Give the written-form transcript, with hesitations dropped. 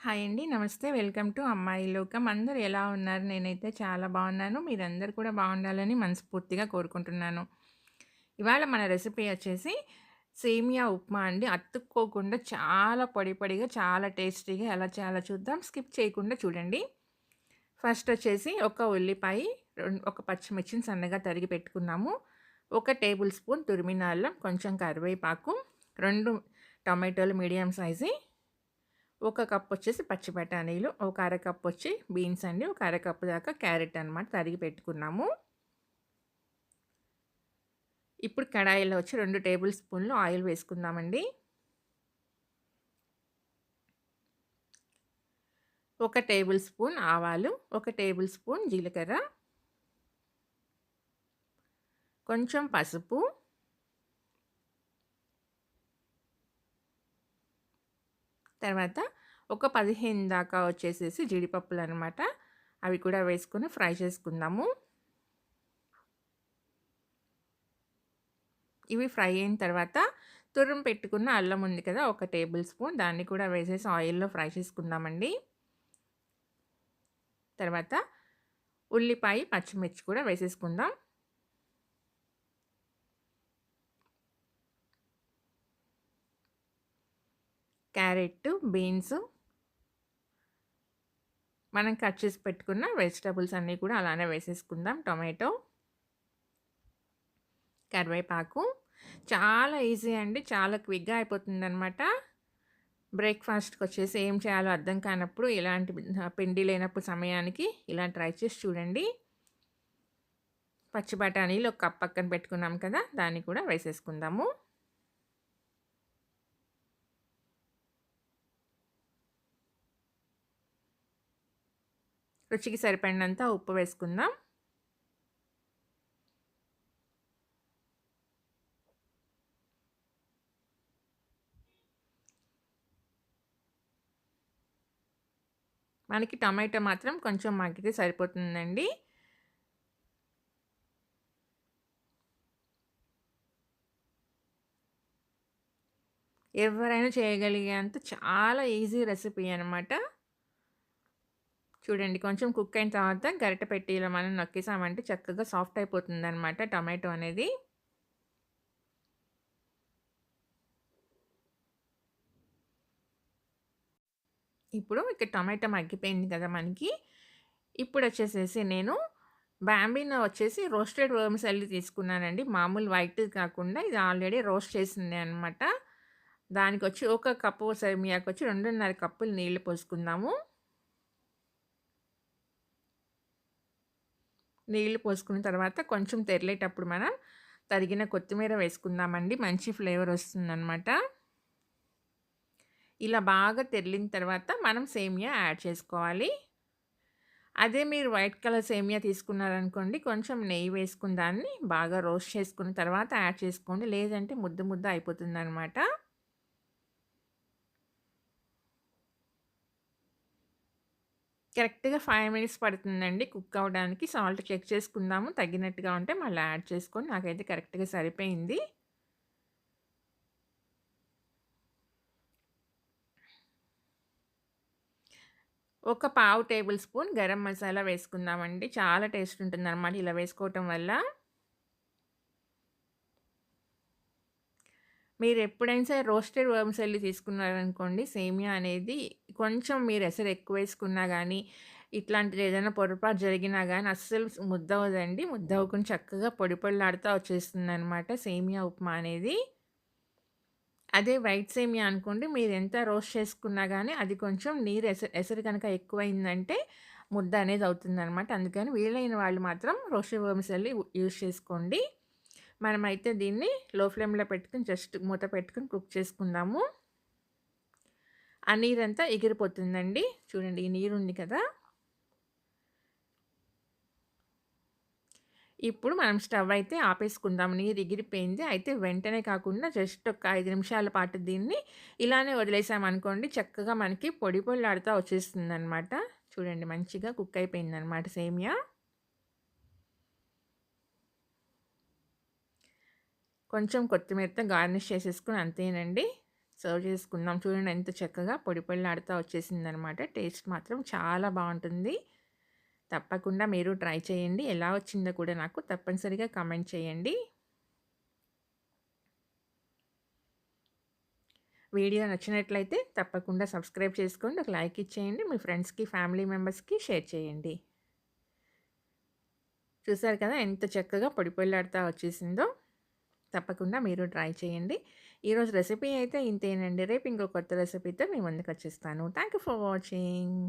Hi అండి. నమస్తే. Welcome to అమ్మాయి లోకం. అందరూ ఎలా ఉన్నారు? నేనైతే చాలా బాగున్నాను. మీరందరూ కూడా బాగుండాలని మనస్ఫూర్తిగా కోరుకుంటున్నాను. ఇవాళ మన రెసిపీ వచ్చేసి సేమియా ఉప్మా అండి. అతుక్కోకుండా చాలా పొడి పొడిగా, చాలా టేస్టీగా ఎలా చేయాలో చూద్దాం. స్కిప్ చేయకుండా చూడండి. ఫస్ట్ వచ్చేసి ఒక ఉల్లిపాయ, ఒక పచ్చిమిర్చిని సన్నగా తరిగి పెట్టుకున్నాము. ఒక టేబుల్ స్పూన్ తురిమిన అల్లం, కొంచెం కరివేపాకు, 2 టొమాటోలు మీడియం సైజు, ఒక కప్ వచ్చేసి పచ్చి బఠానీలు, ఒక అరకప్ వచ్చి బీన్స్ అండి, ఒక అరకప్పు దాకా క్యారెట్ అనమాట తరిగి పెట్టుకున్నాము. ఇప్పుడు కడాయిలో వచ్చి 2 టేబుల్ స్పూన్లు ఆయిల్ వేసుకుందామండి. ఒక టేబుల్ స్పూన్ ఆవాలు, ఒక టేబుల్ స్పూన్ జీలకర్ర, కొంచెం పసుపు, తర్వాత ఒక 15 దాకా వచ్చేసేసి జీడిపప్పులు అనమాట. అవి కూడా వేసుకొని ఫ్రై చేసుకుందాము. ఇవి ఫ్రై అయిన తర్వాత తురుము పెట్టుకున్న అల్లం ఉంది కదా, ఒక టేబుల్ స్పూన్, దాన్ని కూడా వేసేసి ఆయిల్‌లో ఫ్రై చేసుకుందామండి. తర్వాత ఉల్లిపాయ, పచ్చిమిర్చి కూడా వేసేసుకుందాం. క్యారెట్, బీన్స్, మనం కట్ చేసి పెట్టుకున్న వెజిటబుల్స్ అన్నీ కూడా అలానే వేసేసుకుందాం. టొమాటో, కరివేపాకు. చాలా ఈజీ అండి. చాలా క్విక్‌గా అయిపోతుందనమాట. బ్రేక్‌ఫాస్ట్‌కి వచ్చేసి ఏం చేయాలో అర్థం కానప్పుడు ఇలాంటి పిండి లేనప్పుడు సమయానికి ఇలా ట్రై చేసి చూడండి. పచ్చి బఠానీలు ఒక కప్ పక్కన పెట్టుకున్నాం కదా, దాన్ని కూడా వేసేసుకుందాము. రుచికి సరిపడినంత ఉప్పు వేసుకుందాం. మనకి టమాటో మాత్రం కొంచెం మగ్గితే సరిపోతుందండి. ఎవరైనా చేయగలిగేంత చాలా ఈజీ రెసిపీ అనమాట. చూడండి, కొంచెం కుక్ అయిన తర్వాత గరిటె పెట్టి ఇలా మనం నొక్కేసామంటే చక్కగా సాఫ్ట్ అయిపోతుందనమాట టమాటో అనేది. ఇప్పుడు ఇక్కడ టమాటా మగ్గిపోయింది కదా మనకి. ఇప్పుడొచ్చేసేసి నేను బాంబినో వచ్చేసి రోస్టెడ్ వర్మిసెల్లి తీసుకున్నానండి. మామూలు వైట్ కాకుండా ఇది ఆల్రెడీ రోస్ట్ చేసిందే అనమాట. దానికొచ్చి ఒక కప్పు సేమియాకొచ్చి 2.5 కప్పులు నీళ్లు పోసుకుందాము. నీళ్లు పోసుకున్న తర్వాత కొంచెం తెరిలేటప్పుడు మనం తరిగిన కొత్తిమీర వేసుకుందామండి. మంచి ఫ్లేవర్ వస్తుందనమాట. ఇలా బాగా తెరిలిన తర్వాత మనం సేమియా యాడ్ చేసుకోవాలి. అదే మీరు వైట్ కలర్ సేమియా తీసుకున్నారనుకోండి, కొంచెం నెయ్యి వేసుకుని దాన్ని బాగా రోస్ట్ చేసుకున్న తర్వాత యాడ్ చేసుకోండి. లేదంటే ముద్ద ముద్ద అయిపోతుందనమాట. కరెక్ట్‌గా 5 మినిట్స్ పడుతుందండి కుక్ అవ్వడానికి. సాల్ట్ చెక్ చేసుకుందాము. తగ్గినట్టుగా ఉంటే మళ్ళీ యాడ్ చేసుకొని, నాకైతే కరెక్ట్‌గా సరిపోయింది. ఒక పావు టేబుల్ స్పూన్ గరం మసాలా వేసుకుందామండి. చాలా టేస్ట్ ఉంటుందనమాట ఇలా వేసుకోవటం వల్ల. మీరెప్పుడైనా సరే రోస్టెడ్ వర్మిసెల్లి తీసుకున్నారనుకోండి, సేమియా అనేది కొంచెం మీరు ఎసరు ఎక్కువేసుకున్నా గానీ, ఇట్లాంటిది ఏదైనా పొరపాటు జరిగినా గానీ అస్సలు ముద్దవ్వదండి. ముద్దవ్వకుండా చక్కగా పొడి పొడిలాడుతా వచ్చేస్తుందనమాట సేమియా ఉప్మా అనేది. అదే వైట్ సేమియా అనుకోండి, మీరెంత రోస్ట్ చేసుకున్నా గానీ అది కొంచెం నీరు ఎసరు గనక ఎక్కువయిందంటే ముద్ద అనేది అవుతుందనమాట. అందుకని వీలైన వాళ్ళు మాత్రం రోస్టెడ్ వర్మిసెల్లి యూజ్ చేసుకోండి. మనమైతే దీన్ని లో ఫ్లేమ్‌లో పెట్టుకొని జస్ట్ మూత పెట్టుకొని కుక్ చేసుకుందాము. ఆ నీరంతా ఎగిరిపోతుందండి. చూడండి, ఈ నీరుంది కదా! ఇప్పుడు మనం స్టవ్ అయితే ఆపేసుకుందాం. నీరు ఎగిరిపోయింది. అయితే వెంటనే కాకుండా జస్ట్ ఒక 5 నిమిషాల పాటు దీన్ని ఇలానే వదిలేసామనుకోండి, చక్కగా మనకి పొడి పొడిలాడుతా వచ్చేస్తుందనమాట. చూడండి, మంచిగా కుక్ అయిపోయిందనమాట సేమియా. కొంచెం కొత్తిమీరతో గార్నిష్ చేసేసుకొని అంతేనండి. సర్వ్ చేసుకుందాం. చూడండి ఎంత చక్కగా పొడి పొడిలాడుతా వచ్చేసిందనమాట. టేస్ట్ మాత్రం చాలా బావుంటుంది. తప్పకుండా మీరు ట్రై చేయండి. ఎలా వచ్చిందో కూడా నాకు తప్పనిసరిగా కామెంట్ చేయండి. వీడియో నచ్చినట్లయితే తప్పకుండా సబ్స్క్రైబ్ చేసుకోండి. ఒక లైక్ ఇచ్చేయండి. మీ ఫ్రెండ్స్‌కి, ఫ్యామిలీ మెంబర్స్‌కి షేర్ చేయండి. చూసారు కదా ఎంత చక్కగా పొడి పొడిలాడుతా వచ్చేసిందో. తప్పకుండా మీరు ట్రై చేయండి. ఈరోజు రెసిపీ అయితే ఇంతేనండి. రేపు ఇంకో కొత్త రెసిపీతో మీ ముందుకొచ్చేస్తాను. Thank you for watching.